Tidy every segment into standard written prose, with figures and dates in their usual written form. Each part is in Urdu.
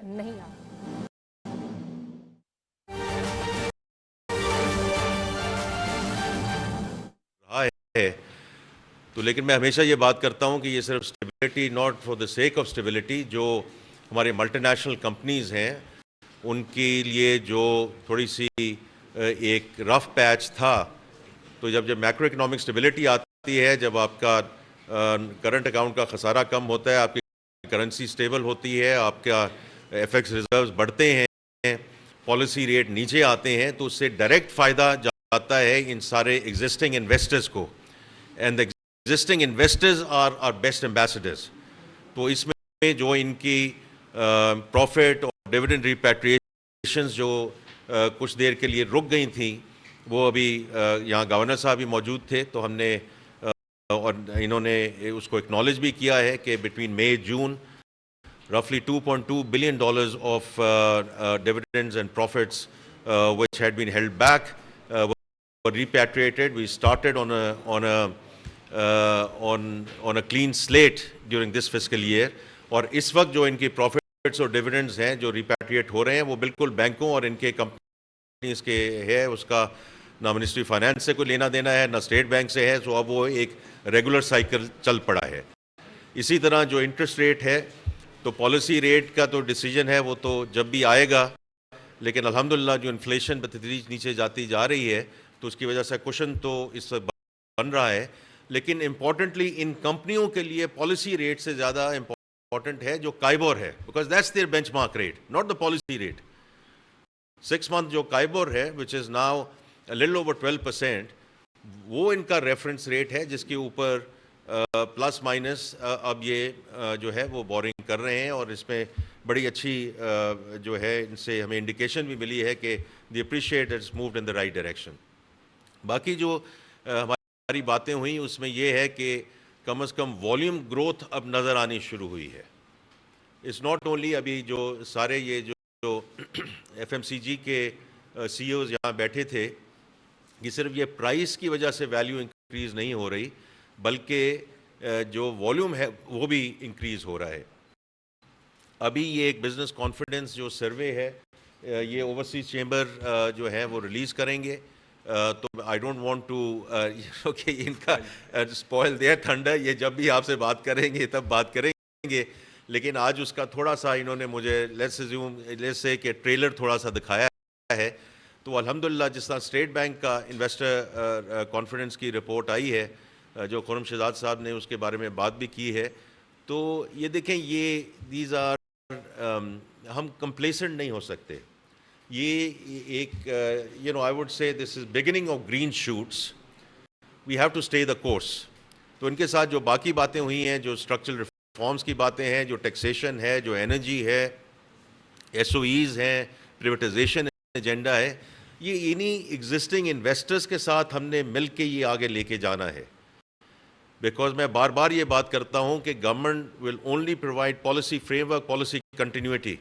نہیں آتا۔ ہے تو لیکن میں ہمیشہ یہ بات کرتا ہوں کہ یہ صرف stability not for the sake of stability, جو ہمارے ملٹی نیشنل کمپنیز ہیں ان کے لیے جو تھوڑی سی ایک رف پیچ تھا، تو جب میکرو اکنامک اسٹیبلٹی آتی ہے، جب آپ کا کرنٹ اکاؤنٹ کا خسارہ کم ہوتا ہے، آپ کی کرنسی اسٹیبل ہوتی ہے، آپ کا ایف ایکس ریزروز بڑھتے ہیں، پالیسی ریٹ نیچے آتے ہیں، تو اس سے ڈائریکٹ فائدہ جاتا ہے ان سارے ایگزسٹنگ انویسٹرز کو، and existing investors are best ambassadors. تو اس میں جو ان کی پروفٹ اور ڈیویڈنڈ ریپیٹریشنز جو کچھ دیر کے لیے رک گئی تھیں، وہ ابھی یہاں گورنر صاحب بھی موجود تھے، تو ہم نے اور انہوں نے اس کو اکنالج بھی کیا ہے کہ between May June roughly $2.2 billion of dividends and profits which had been held back were repatriated. We started on a clean slate during this fiscal year. اور اس وقت جو ان کی پروفٹس اور ڈیویڈنڈز ہیں جو ریپیٹریٹ ہو رہے ہیں، وہ بالکل بینکوں اور ان کے کمپنیز کے ہے، اس کا نہ منسٹری فائنانس سے کوئی لینا دینا ہے، نہ اسٹیٹ بینک سے ہے، سو اب وہ ایک ریگولر سائیکل چل پڑا ہے۔ اسی طرح جو انٹرسٹ ریٹ ہے، تو پالیسی ریٹ کا تو ڈیسیجن ہے وہ تو جب بھی آئے گا، لیکن الحمدللہ جو انفلیشن بتدریج نیچے جاتی جا رہی ہے، تو اس کی وجہ سے کوشن تو اس سے بن رہا ہے، لیکن امپورٹنٹلی ان کمپنیوں کے لیے پالیسی ریٹ سے زیادہ امپورٹنٹ ہے جو کائبور ہے، because that's their benchmark rate, not the policy rate. 6 month جو کائبور ہے which is now little over 12%، وہ ان کا ریفرنس ریٹ ہے جس کے اوپر پلس مائنس اب یہ جو ہے وہ بورنگ کر رہے ہیں، اور اس میں بڑی اچھی جو ہے ان سے ہمیں انڈیکیشن بھی ملی ہے کہ they appreciate it's moved in the right direction. باقی جو ہماری باتیں ہوئیں اس میں یہ ہے کہ کم از کم والیوم گروتھ اب نظر آنی شروع ہوئی ہے۔ اٹس ناٹ اونلی ابھی جو سارے یہ جو ایف ایم سی جی کے سی اوز یہاں بیٹھے تھے، یہ صرف یہ پرائس کی وجہ سے ویلیو انکریز نہیں ہو رہی، بلکہ جو والیوم ہے وہ بھی انکریز ہو رہا ہے۔ ابھی یہ ایک بزنس کانفیڈنس جو سروے ہے، یہ اوورسیز چیمبر جو ہے وہ ریلیز کریں گے، تو آئی ڈونٹ وانٹ ٹو کہ ان کا اسپوائل دیئر تھنڈر، یہ جب بھی آپ سے بات کریں گے تب بات کریں گے، لیکن آج اس کا تھوڑا سا انہوں نے مجھے لیٹس سے کہ ٹریلر تھوڑا سا دکھایا ہے۔ تو الحمدللہ جس طرح اسٹیٹ بینک کا انویسٹر کانفیڈنس کی رپورٹ آئی ہے، جو خرم شہزاد صاحب نے اس کے بارے میں بات بھی کی ہے، تو یہ دیکھیں یہ دیز آر ہم کمپلیسنٹ نہیں ہو سکتے، یہ ایک I would say this is beginning of green shoots, we have to stay the course. تو ان کے ساتھ جو باقی باتیں ہوئی ہیں، جو اسٹرکچرل ریفارمس کی باتیں ہیں، جو ٹیکسیشن ہے، جو انرجی ہے، ایس او ایز ہیں، پریویٹائزیشن ایجنڈا ہے، یہ انہی ایگزسٹنگ انویسٹرز کے ساتھ ہم نے مل کے یہ آگے لے کے جانا ہے۔ بیکاز میں بار بار یہ بات کرتا ہوں کہ government will only provide policy framework, policy continuity,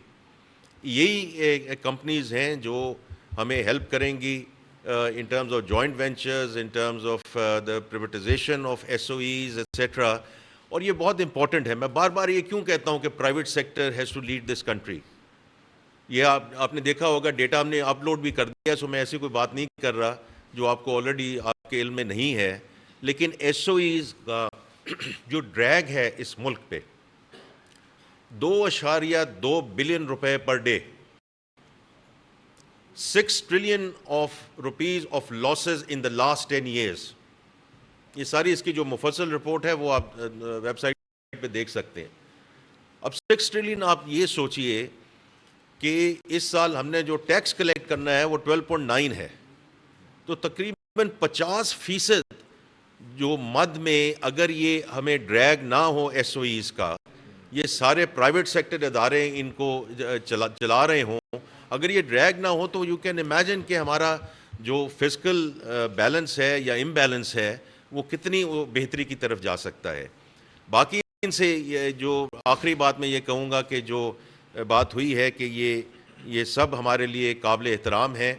یہی کمپنیز ہیں جو ہمیں ہیلپ کریں گی in terms of joint ventures, in terms of the privatisation of S O Es etcetera. اور یہ بہت امپورٹنٹ ہے، میں بار بار یہ کیوں کہتا ہوں کہ private sector has to lead this country. یہ آپ نے دیکھا ہوگا، ڈیٹا ہم نے اپلوڈ بھی کر دیا، سو میں ایسی کوئی بات نہیں کر رہا جو آپ کو آلریڈی آپ کے علم میں نہیں ہے، لیکن ایس او ایز کا جو ڈریگ ہے اس ملک پہ 2.2 بلین روپے per day, 6 trillion of rupees of losses in the last 10 years۔ یہ ساری اس کی جو مفصل رپورٹ ہے وہ آپ ویب سائٹ پہ دیکھ سکتے ہیں۔ اب 6 ٹریلین آپ یہ سوچئے کہ اس سال ہم نے جو ٹیکس کلیکٹ کرنا ہے وہ 12.9 ہے، تو تقریباً 50% جو مد میں اگر یہ ہمیں ڈریگ نہ ہو ایس او ایز کا، یہ سارے پرائیویٹ سیکٹر ادارے ان کو چلا رہے ہوں، اگر یہ ڈریگ نہ ہو تو یو کین امیجن کہ ہمارا جو فزیکل بیلنس ہے یا امبیلنس ہے وہ کتنی بہتری کی طرف جا سکتا ہے۔ باقی ان سے جو آخری بات میں یہ کہوں گا کہ جو بات ہوئی ہے کہ یہ سب ہمارے لیے قابل احترام ہے،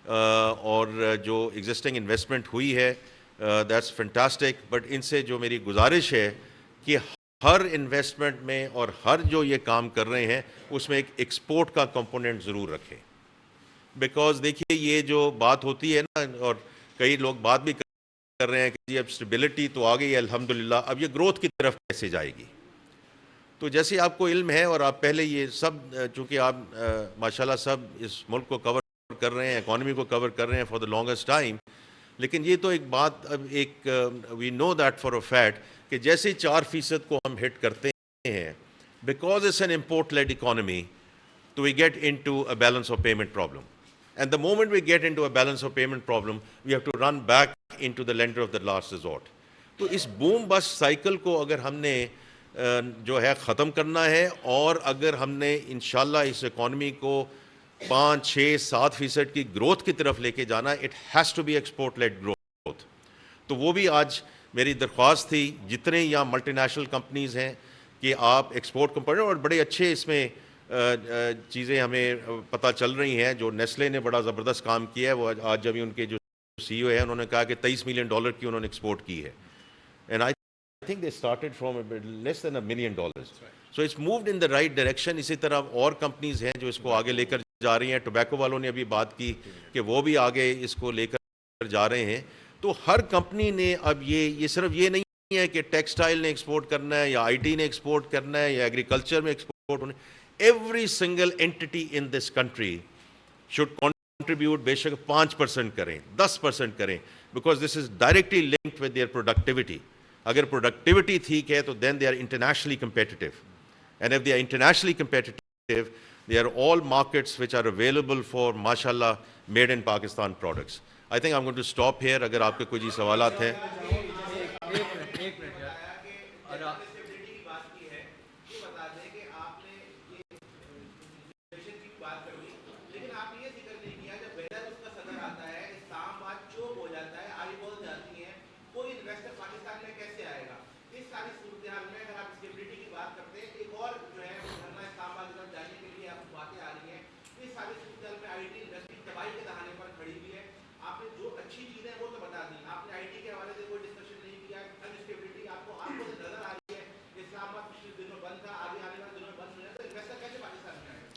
اور جو ایگزسٹنگ انویسٹمنٹ ہوئی ہے دیٹس فینٹاسٹک، بٹ ان سے جو میری گزارش ہے کہ ہر انویسٹمنٹ میں اور ہر جو یہ کام کر رہے ہیں اس میں ایک ایکسپورٹ کا کمپوننٹ ضرور رکھیں. بیکاز دیکھیے یہ جو بات ہوتی ہے نا، اور کئی لوگ بات بھی کر رہے ہیں کہ اب اسٹیبلٹی تو آ گئی ہے الحمدللہ، اب یہ گروتھ کی طرف کیسے جائے گی. تو جیسے آپ کو علم ہے اور آپ پہلے یہ سب چونکہ آپ ماشاءاللہ سب اس ملک کو کور کر رہے ہیں، اکانومی کو کور کر رہے ہیں فار دا لانگسٹ ٹائم، لیکن یہ تو ایک بات اب ایک we know that for a fact کہ جیسے 4% کو ہم ہٹ کرتے ہیں، because it's an import led economy, تو we get into a balance of payment problem. And the moment we get into a balance of payment problem, we have to run back into the lender of the last resort. تو اس بوم بسٹ سائیکل کو اگر ہم نے جو ہے ختم کرنا ہے، اور اگر ہم نے انشاءاللہ اس اکانومی کو 5-6-7% کی گروتھ کی طرف لے کے جانا، it has to be export led growth. تو وہ بھی آج میری درخواست تھی جتنے یہاں ملٹی نیشنل کمپنیز ہیں کہ آپ ایکسپورٹ کمپنی، اور بڑے اچھے اس میں چیزیں ہمیں پتہ چل رہی ہیں. جو نیسلے نے بڑا زبردست کام کیا ہے، وہ آج جب ان کے جو سی او ہے انہوں نے کہا کہ $23 ملین کی انہوں نے ایکسپورٹ کی ہے. And I think they started from less than $1 million. So it's moved in the right direction. اسی طرح اور کمپنیز ہیں جو اس کو آگے لے کر جا رہی ہیں. ٹوبیکو والوں نے ابھی بات کی کہ وہ بھی آگے اس کو لے کر جا رہے ہیں. تو ہر کمپنی نے اب یہ صرف یہ نہیں ہے کہ ٹیکسٹائل نے ایکسپورٹ کرنا ہے یا آئی ٹی نے ایکسپورٹ کرنا ہے یا ایگریکلچر میں ایکسپورٹ ہونا ہے. Every single entity in this country should contribute بے شک 5% کریں، 10% کریں, because this is directly linked with their productivity. اگر productivity ٹھیک ہے تو then they are internationally competitive. And if they are internationally competitive, they are all markets which are available for mashallah made in Pakistan products. I think I'm going to stop here. اگر آپ کے کوئی جی سوالات ہیں.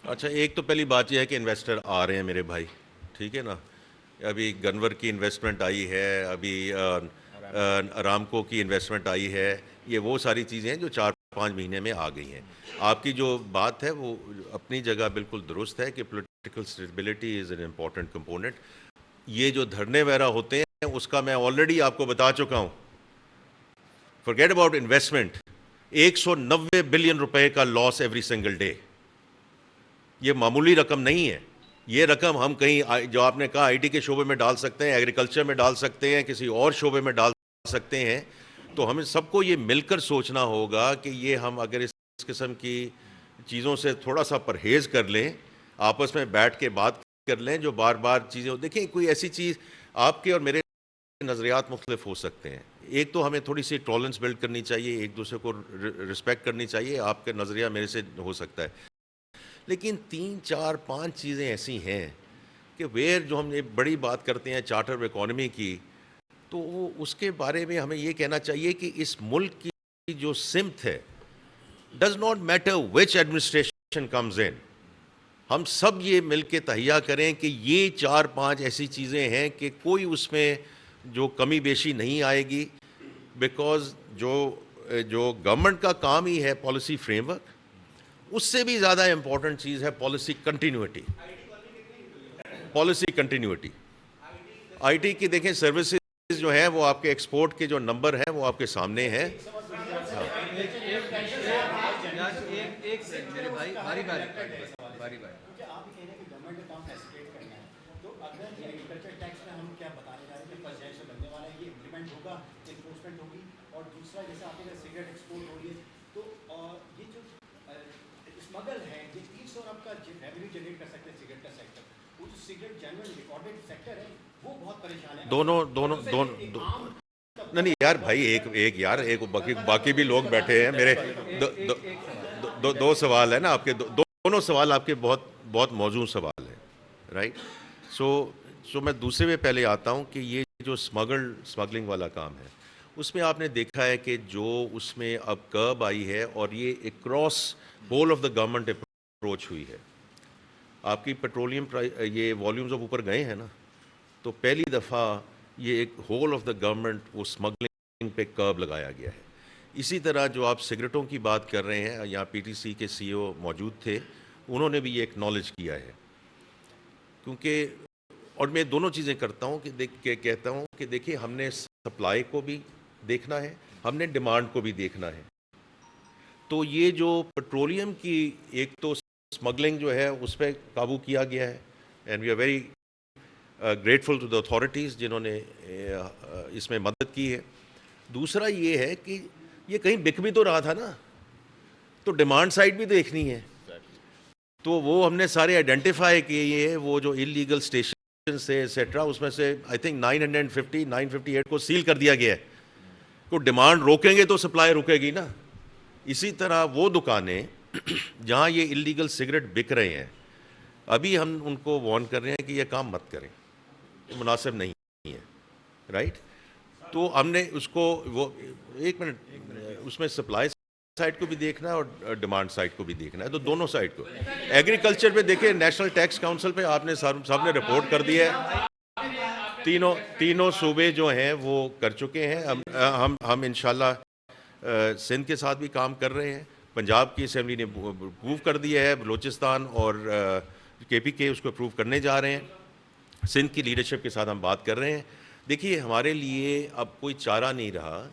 اچھا، ایک تو پہلی بات یہ ہے کہ انویسٹر آ رہے ہیں میرے بھائی، ٹھیک ہے نا. ابھی گنور کی انویسٹمنٹ آئی ہے، ابھی ارامکو کی انویسٹمنٹ آئی ہے. یہ وہ ساری چیزیں ہیں جو 4-5 مہینے میں آ گئی ہیں. آپ کی جو بات ہے وہ اپنی جگہ بالکل درست ہے کہ political stability is an important component. یہ جو دھرنے وغیرہ ہوتے ہیں اس کا میں آلریڈی آپ کو بتا چکا ہوں. forget about investment. 190 بلین روپے کا لاس ایوری سنگل ڈے. یہ معمولی رقم نہیں ہے. یہ رقم ہم کہیں جو آپ نے کہا آئی ٹی کے شعبے میں ڈال سکتے ہیں، ایگریکلچر میں ڈال سکتے ہیں، کسی اور شعبے میں ڈال سکتے ہیں. تو ہمیں سب کو یہ مل کر سوچنا ہوگا کہ یہ ہم اگر اس قسم کی چیزوں سے تھوڑا سا پرہیز کر لیں، آپس میں بیٹھ کے بات کر لیں، جو بار بار چیزیں دیکھیں. کوئی ایسی چیز آپ کے اور میرے نظریات مختلف ہو سکتے ہیں. ایک تو ہمیں تھوڑی سی ٹالرنس بلڈ کرنی چاہیے، ایک دوسرے کو رسپیکٹ کرنی چاہیے. آپ کا نظریہ میرے سے ہو سکتا ہے، لیکن 3-4-5 چیزیں ایسی ہیں کہ ویئر جو ہم یہ بڑی بات کرتے ہیں چارٹر آف اکانومی کی، تو اس کے بارے میں ہمیں یہ کہنا چاہیے کہ اس ملک کی جو سمت ہے، does not matter which administration comes in. ہم سب یہ مل کے تہیہ کریں کہ یہ 4-5 ایسی چیزیں ہیں کہ کوئی اس میں جو کمی بیشی نہیں آئے گی. بیکاز جو گورنمنٹ کا کام ہی ہے پالیسی فریم ورک، اس سے بھی زیادہ امپورٹنٹ چیز ہے policy continuity. Policy continuity I T کی دیکھیں، سروسز جو ہیں وہ آپ کے ایکسپورٹ کے جو نمبر ہیں وہ آپ کے سامنے ہیں. دونوں نہیں یار بھائی، ایک باقی بھی لوگ بیٹھے ہیں میرے. دو سوال ہے نا آپ کے، دونوں سوال آپ کے بہت موزوں سوال ہے، رائٹ. سو میں دوسرے میں پہلے آتا ہوں کہ یہ جو اسمگلنگ والا کام ہے اس میں آپ نے دیکھا ہے کہ جو اس میں اب کرب آئی ہے اور یہ across whole of the government approach ہوئی ہے. آپ کی پیٹرولیم یہ والیومز اب اوپر گئے ہیں نا, تو پہلی دفعہ یہ ایک ہول آف دا گورنمنٹ وہ اسمگلنگ پہ کرب لگایا گیا ہے. اسی طرح جو آپ سگریٹوں کی بات کر رہے ہیں, یہاں پی ٹی سی کے سی او موجود تھے, انہوں نے بھی یہ ایکنالج کیا ہے. کیونکہ اور میں دونوں چیزیں کرتا ہوں کہ کہتا ہوں کہ دیکھیے ہم نے سپلائی کو بھی دیکھنا ہے, ہم نے ڈیمانڈ کو بھی دیکھنا ہے. تو یہ جو پیٹرولیم کی ایک تو اسمگلنگ جو ہے اس پہ قابو کیا گیا ہے, and we are very grateful to the authorities جنہوں نے اس میں مدد کی ہے. دوسرا یہ ہے کہ یہ کہیں بک بھی تو رہا تھا نا, تو ڈیمانڈ سائڈ بھی دیکھنی ہے. تو وہ ہم نے سارے آئیڈینٹیفائی کیے ہیں, وہ جو انلیگل اسٹیشن سے ایٹسٹرا, اس میں سے آئی تھنک 958 کو سیل کر دیا گیا ہے. تو ڈیمانڈ روکیں گے تو سپلائی رکے گی نا. اسی طرح وہ دکانیں جہاں یہ انلیگل سگریٹ بک رہے ہیں, ابھی ہم ان کو وارن کر رہے ہیں کہ یہ کام مت کریں, مناسب نہیں ہے, رائٹ. تو ہم نے اس کو وہ ایک منٹ اس میں سپلائی سائڈ کو بھی دیکھنا ہے اور ڈیمانڈ سائڈ کو بھی دیکھنا ہے, تو دونوں سائڈ کو. ایگریکلچر پہ دیکھیں, نیشنل ٹیکس کاؤنسل پہ آپ نے سب نے رپورٹ کر دی ہے. تینوں صوبے جو ہیں وہ کر چکے ہیں. ہم انشاءاللہ سندھ کے ساتھ بھی کام کر رہے ہیں. پنجاب کی اسمبلی نے اپروو کر دیا ہے, بلوچستان اور کے پی کے اس کو اپروو کرنے جا رہے ہیں. سندھ کی لیڈرشپ کے ساتھ ہم بات کر رہے ہیں. دیکھیے ہمارے لیے اب کوئی چارہ نہیں رہا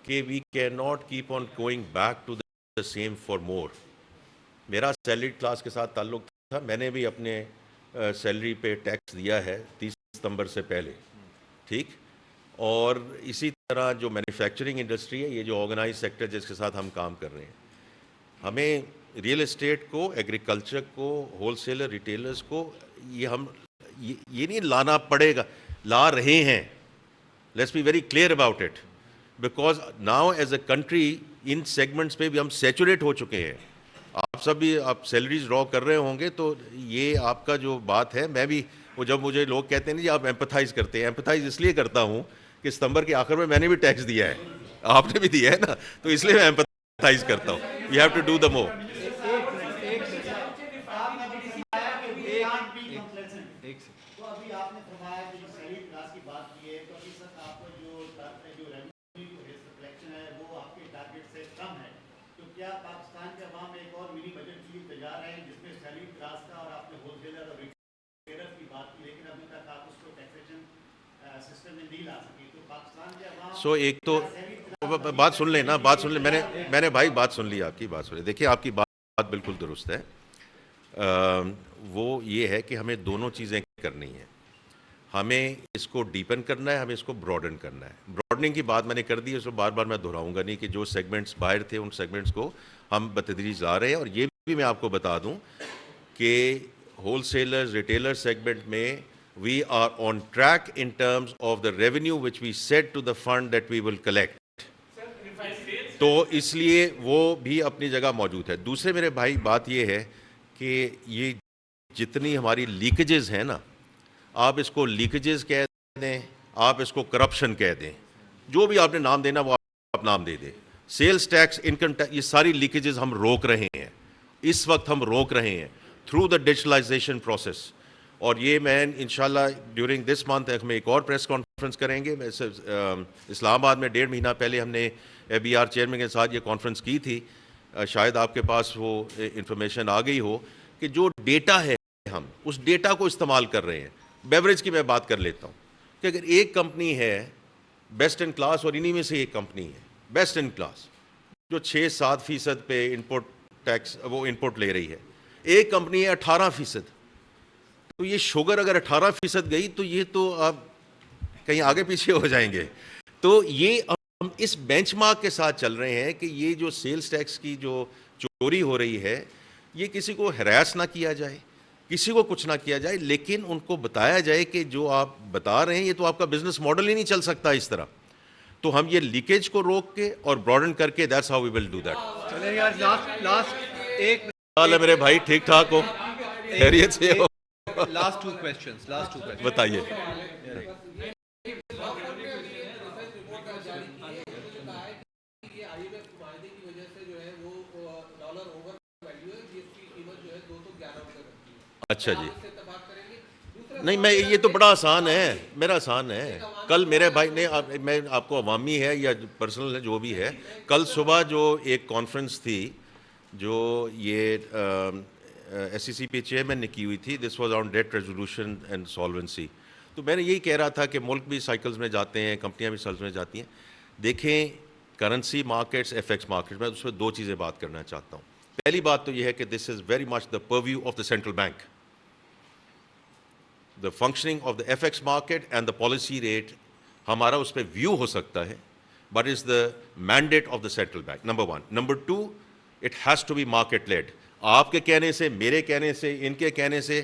کہ we can not keep on going back to the same for more. میرا سیلری کلاس کے ساتھ تعلق تھا, میں نے بھی اپنے سیلری پہ ٹیکس دیا ہے 30 ستمبر سے پہلے, ٹھیک. اور اسی طرح جو مینوفیکچرنگ انڈسٹری ہے, یہ جو آرگنائز سیکٹر جس کے ساتھ ہم کام کر رہے ہیں, ہمیں ریئل اسٹیٹ کو, ایگریکلچر کو, ہول سیلر ریٹیلرز کو یہ نہیں لانا پڑے گا, لا رہے ہیں. Let's be very clear about it, because now as a country ان سیگمنٹس پہ بھی ہم سیچوریٹ ہو چکے ہیں. آپ سب بھی آپ سیلریز ڈرا کر رہے ہوں گے, تو یہ آپ کا جو بات ہے, میں بھی وہ جب مجھے لوگ کہتے ہیں جی آپ ایمپتھائز کرتے ہیں, ایمپتھائز اس لیے کرتا ہوں کہ ستمبر کے آخر میں نے بھی ٹیکس دیا ہے, آپ نے بھی دیا ہے نا, تو اس لیے میں ایمپتھائز کرتا ہوں. We have to do the more. So ایک تو بات سن لیں نا, بات سن لیں, میں نے بھائی بات سن لی, آپ کی بات سن لی. دیکھیے آپ کی بات بالکل درست ہے. وہ یہ ہے کہ ہمیں دونوں چیزیں کرنی ہیں. ہمیں اس کو ڈیپن کرنا ہے, ہمیں اس کو براڈن کرنا ہے. براڈننگ کی بات میں نے کر دی, اس کو بار بار میں دہراؤں گا نہیں, کہ جو سیگمنٹس باہر تھے ان سیگمنٹس کو ہم بتدریج لا رہے ہیں. اور یہ بھی میں آپ کو بتا دوں کہ ہول سیلر ریٹیلر سیگمنٹ میں we are on track in terms of the revenue which we said to the fund that we will collect. تو اس لیے وہ بھی اپنی جگہ موجود ہے. دوسرے میرے بھائی بات یہ ہے کہ یہ جتنی ہماری لیکیجز ہیں نا, آپ اس کو لیکیجز کہہ دیں, آپ اس کو کرپشن کہہ دیں, جو بھی آپ نے نام دینا وہ آپ نام دے دیں. سیلز ٹیکس, انکم ٹیکس, یہ ساری لیکیجز ہم روک رہے ہیں, اس وقت ہم روک رہے ہیں تھرو دا ڈیجیٹلائزیشن پروسیس. اور یہ میں انشاءاللہ ڈیورنگ دس منتھ ہم ایک اور پریس کانفرنس کریں گے. اسلام آباد میں 1.5 مہینہ پہلے ہم نے ABR چیئرمین کے ساتھ یہ کانفرنس کی تھی. شاید آپ کے پاس وہ انفارمیشن آ گئی ہو کہ جو ڈیٹا ہے ہم اس ڈیٹا کو استعمال کر رہے ہیں. بیوریج کی میں بات کر لیتا ہوں کہ اگر ایک کمپنی ہے بیسٹ ان کلاس, اور انہی میں سے ایک کمپنی ہے بیسٹ ان کلاس جو 6-7% پہ انپوٹ ٹیکس وہ انپوٹ لے رہی ہے, ایک کمپنی ہے 18%, تو یہ شوگر اگر 18% گئی تو یہ تو آپ کہیں آگے پیچھے ہو جائیں گے. تو یہ ہم اس بینچ مارک کے ساتھ چل رہے ہیں کہ یہ جو سیلز ٹیکس کی جو چوری ہو رہی ہے, یہ کسی کو ہراس نہ کیا جائے, کسی کو کچھ نہ کیا جائے, لیکن ان کو بتایا جائے کہ جو آپ بتا رہے ہیں یہ تو آپ کا بزنس ماڈل ہی نہیں چل سکتا اس طرح. تو ہم یہ لیکیج کو روک کے اور براڈن کر کے that's how we will do that. چلیں یار لاسٹ ایک حال ہے میرے بھائی, ٹھیک ٹھاک ہو, خیریت سے ہو؟ last two questions. بتائیے. اچھا جی نہیں میں یہ تو بڑا آسان ہے میرا آسان ہے کل میرے بھائی نے میں آپ کو عوامی ہے یا پرسنل ہے جو بھی ہے کل صبح جو ایک کانفرنس تھی جو یہ ایس سی سی پی چیئرمین نے کی ہوئی تھی this was on date resolution and solvency تو میں نے یہی کہہ رہا تھا کہ ملک بھی سائیکلز میں جاتے ہیں کمپنیاں بھی سائیکلز میں جاتی ہیں دیکھیں currency markets F X market میں اس میں دو چیزیں بات کرنا چاہتا ہوں پہلی بات تو یہ ہے کہ this is very much the purview of the central bank the functioning of the FX market and the policy rate ہمارا اس پہ ویو ہو سکتا ہے but is the mandate of the central bank number one number two it has to be market led آپ کے کہنے سے میرے کہنے سے ان کے کہنے سے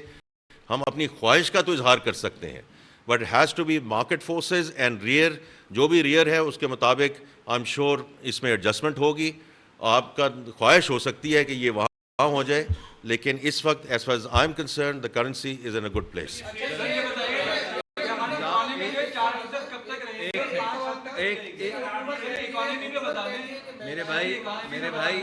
ہم اپنی خواہش کا تو اظہار کر سکتے ہیں but it has to be market forces and rear جو بھی ریئر ہے اس کے مطابق I'm sure اس میں ایڈجسٹمنٹ ہوگی آپ کا خواہش ہو سکتی ہے کہ یہ وہاں ہو جائے لیکن اس وقت as far as I'm concerned the currency is in a good place میرے بھائی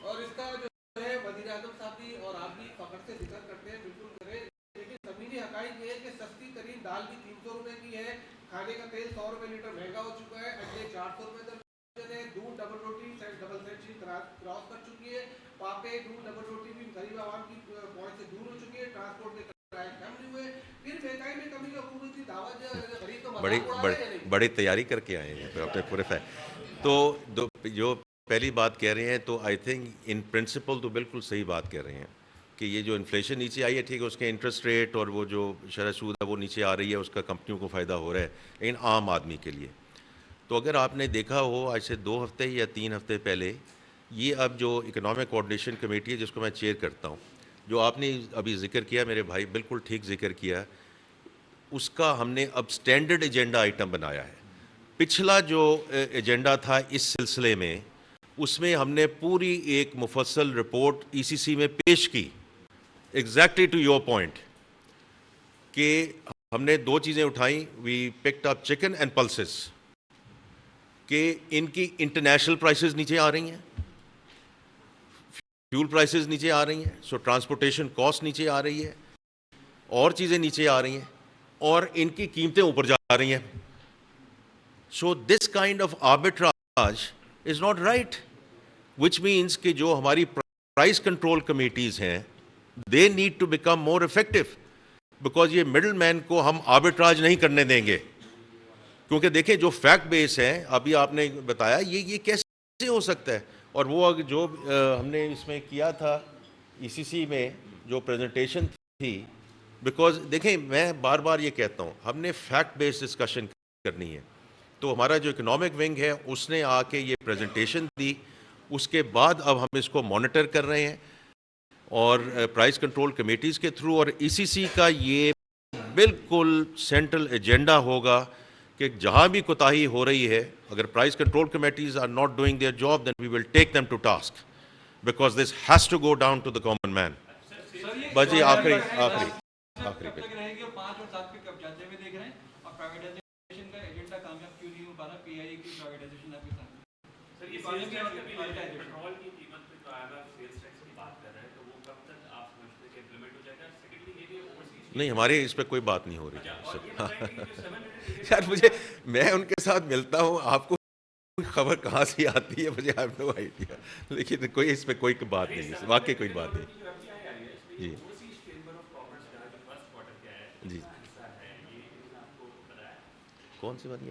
اور اس کا جو ہے وزیر اعظم صاحب بھی اور آپ بھی فخر سے ذکر کرتے ہیں بالکل کریں لیکن زمینی حقائق یہ ہے کہ سستی ترین دال بھی 300 روپے کی ہے کھانے کا تیل 100 روپے لیٹر مہنگا ہو چکا ہے انڈے 400 روپے درجن ہے دودھ ڈبل روٹی ڈبل سینچری کراس کر چکی ہے پاپے دودھ ڈبل روٹی بھی غریب عوام کی پہنچ سے دور ہو چکی ہے ٹرانسپورٹ کے کرائے کم نہیں ہوئے پھر مہنگائی میں کمی کی حکومت کی دعوت جو غریب کو مذاق اڑا رہے ہیں بڑی تیاری کر کے آئے ہیں اپنے پورے تو جو پہلی بات کہہ رہے ہیں تو آئی تھنک ان پرنسپل تو بالکل صحیح بات کہہ رہے ہیں کہ یہ جو انفلیشن نیچے آئی ہے ٹھیک ہے اس کے انٹرسٹ ریٹ اور وہ جو شرح سود ہے وہ نیچے آ رہی ہے اس کا کمپنیوں کو فائدہ ہو رہا ہے لیکن عام آدمی کے لیے تو اگر آپ نے دیکھا ہو آج سے 2 ہفتے یا 3 ہفتے پہلے یہ اب جو اکنامک کوآرڈینیشن کمیٹی ہے جس کو میں چیئر کرتا ہوں جو آپ نے ابھی ذکر کیا میرے بھائی بالکل ٹھیک ذکر کیا اس کا ہم نے اب سٹینڈرڈ ایجنڈا آئٹم بنایا ہے پچھلا جو ایجنڈا تھا اس سلسلے میں اس میں ہم نے پوری ایک مفصل رپورٹ ای سی سی میں پیش کی ایگزیکٹلی ٹو یور پوائنٹ کہ ہم نے 2 چیزیں اٹھائیں we picked up chicken and pulses کہ ان کی انٹرنیشنل پرائسز نیچے آ رہی ہیں فیول پرائسز نیچے آ رہی ہیں سو ٹرانسپورٹیشن کاسٹ نیچے آ رہی ہے اور چیزیں نیچے آ رہی ہیں اور ان کی قیمتیں اوپر جا رہی ہیں so this kind of arbitrage is not right which means کہ جو ہماری پرائس کنٹرول کمیٹیز ہیں they need to become more effective because یہ مڈل مین کو ہم آربٹراج نہیں کرنے دیں گے کیونکہ دیکھیں جو فیکٹ بیس ہے ابھی آپ نے بتایا یہ کیسے ہو سکتا ہے اور وہ جو ہم نے اس میں کیا تھا ای سی سی میں جو پریزنٹیشن تھی بیکاز دیکھیں میں بار بار یہ کہتا ہوں ہم نے فیکٹ بیس ڈسکشن کرنی ہے تو ہمارا جو اکنامک ونگ ہے اس نے آ کے یہ پریزنٹیشن دی اس کے بعد اب ہم اس کو مانیٹر کر رہے ہیں اور پرائس کنٹرول کمیٹیز کے تھرو اور ای سی سی کا یہ بالکل سینٹرل ایجنڈا ہوگا کہ جہاں بھی کوتاہی ہو رہی ہے اگر price control committees are not doing their job then we will take them to task because this has to go down to the common man بس جی آخری پہ نہیں ہمارے اس پہ کوئی بات نہیں ہو رہی یار میں ان کے ساتھ ملتا ہوں آپ کو خبر کہاں سے آتی ہے مجھے آپ نو آئیڈیا لیکن کوئی اس پہ کوئی بات نہیں واقعی کوئی بات نہیں جی جی کون سی بات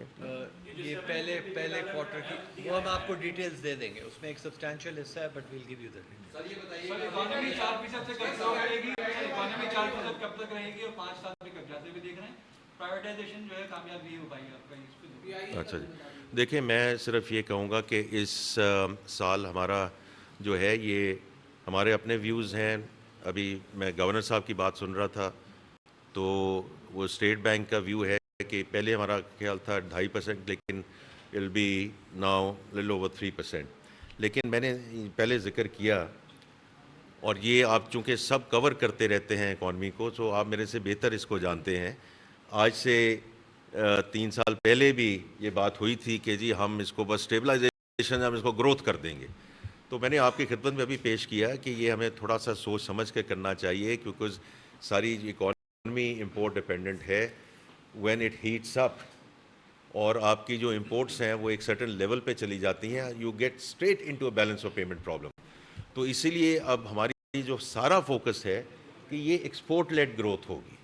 یہ پہلے کوارٹر کی وہ ہم آپ کو ڈیٹیلز دے دیں گے اس میں ایک سبسٹینشیل حصہ ہے but well give you the sir یہ بتائیے اکانومی 4% سے کب تک رہے گی اور 5 سال میں کب جاتے ہوئے دیکھ رہے ہیں پرائیویٹائزیشن جو ہے کامیاب نہیں ہو پائی آپ کا اس پہ اچھا جی دیکھیں میں صرف یہ کہوں گا کہ اس سال ہمارا جو ہے یہ ہمارے اپنے ویوز ہیں ابھی میں گورنر صاحب کی بات سن رہا تھا تو وہ اسٹیٹ بینک کا ویو ہے کہ پہلے ہمارا خیال تھا 2.5% لیکن will be now little over 3%. لیکن میں نے پہلے ذکر کیا اور یہ آپ چونکہ سب کور کرتے رہتے ہیں اکانومی کو تو آپ میرے سے بہتر اس کو جانتے ہیں. آج سے 3 سال پہلے بھی یہ بات ہوئی تھی کہ جی ہم اس کو بس اسٹیبلائزیشن ہم اس کو گروتھ کر دیں گے. تو میں نے آپ کی خدمت میں ابھی پیش کیا کہ یہ ہمیں تھوڑا سا سوچ سمجھ کے کرنا چاہیے، کیونکہ ساری اکانومی امپورٹ ڈپینڈنٹ ہے. وین اٹ ہیٹس اپ اور آپ کی جو امپورٹس ہیں وہ ایک سرٹن لیول پہ چلی جاتی ہیں، you get straight into a balance of payment problem. تو اسی لیے اب ہماری جو سارا فوکس ہے کہ یہ ایکسپورٹ لیڈ گروتھ ہوگی.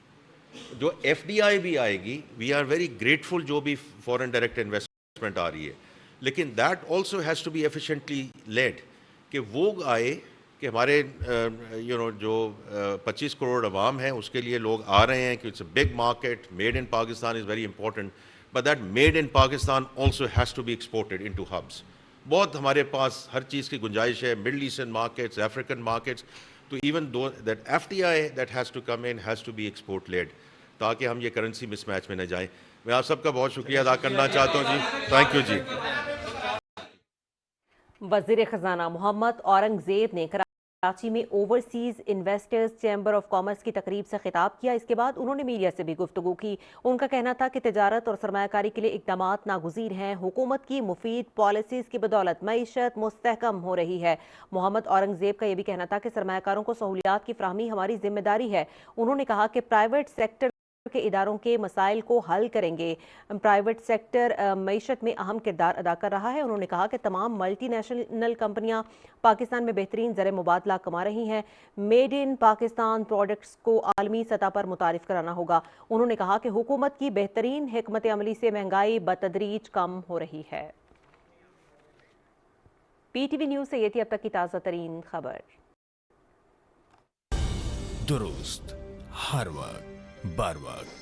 جو ایف ڈی آئی بھی آئے گی، وی آر ویری گریٹفل جو بھی فورن ڈائریکٹ انویسٹمنٹ آ رہی ہے، لیکن that also has to be efficiently led, کہ وہ آئے کہ ہمارے جو 25 کروڑ عوام ہیں اس کے لیے لوگ آ رہے ہیں کہ it's a big market, made in Pakistan is very important, but that made in Pakistan also has to be exported into hubs. بہت ہمارے پاس ہر چیز کی گنجائش ہے، middle eastern markets, African markets. تو even though that F T I that has to come in has to be export led, تاکہ ہم یہ کرنسی مس میچ میں نہ جائیں. میں آپ سب کا بہت شکریہ ادا کرنا چاہتا ہوں جی. تھینک یو جی. وزیر خزانہ محمد اورنگزیب نے کراچی میں overseas investors chamber of commerce کی تقریب سے خطاب کیا. اس کے بعد انہوں نے میڈیا سے بھی گفتگو کی. ان کا کہنا تھا کہ تجارت اور سرمایہ کاری کے لیے اقدامات ناگزیر ہیں. حکومت کی مفید پالیسیز کی بدولت معیشت مستحکم ہو رہی ہے. محمد اورنگزیب کا یہ بھی کہنا تھا کہ سرمایہ کاروں کو سہولیات کی فراہمی ہماری ذمہ داری ہے. انہوں نے کہا کہ پرائیویٹ سیکٹر کے اداروں کے مسائل کو حل کریں گے. پرائیویٹ سیکٹر معیشت میں اہم کردار ادا کر رہا ہے. انہوں نے کہا کہ تمام ملٹی نیشنل کمپنیاں پاکستان میں بہترین زر مبادلہ کما رہی ہیں. میڈ ان پاکستان پروڈکٹس کو عالمی سطح پر متعارف کرانا ہوگا. انہوں نے کہا کہ حکومت کی بہترین حکمت عملی سے مہنگائی بتدریج کم ہو رہی ہے. پی ٹی وی نیوز سے یہ تھی اب تک کی تازہ ترین خبر. درست ہر وقت بر وقت